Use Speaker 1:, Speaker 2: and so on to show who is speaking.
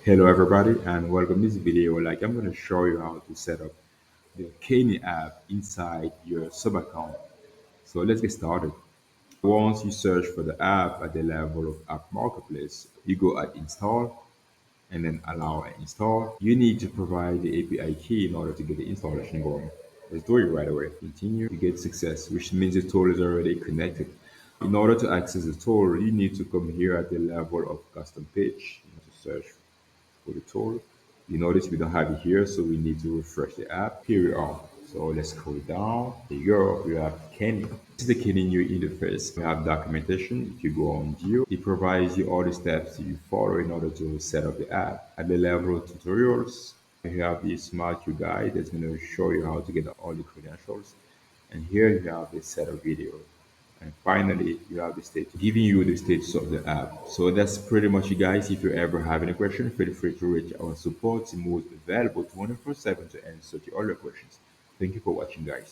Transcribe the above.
Speaker 1: Hello everybody and welcome to this video. I'm going to show you how to set up the Canny app inside your sub account. So let's get started. Once you search for the app at the level of app marketplace, you go at install and then allow and install. You need to provide the API key in order to get the installation going. Let's do it right away. Continue. You get success, which means the tool is already connected. In order to access the tool, you need to come here at the level of custom page. You need to search for the tool. You notice we don't have it here, so we need to refresh the app. Here we are. So let's scroll down. Here you go. We have Canny. This is the Canny new interface. We have documentation. If you go on view, it provides you all the steps you follow in order to set up the app. At the level of tutorials, you have the smart Q guide that's going to show you how to get all the credentials. And here you have the setup video. And finally, you have the state giving you the status of the app. So that's pretty much it, guys. If you ever have any question, feel free to reach our support team who's available 24/7 to answer to all your questions. Thank you for watching, guys.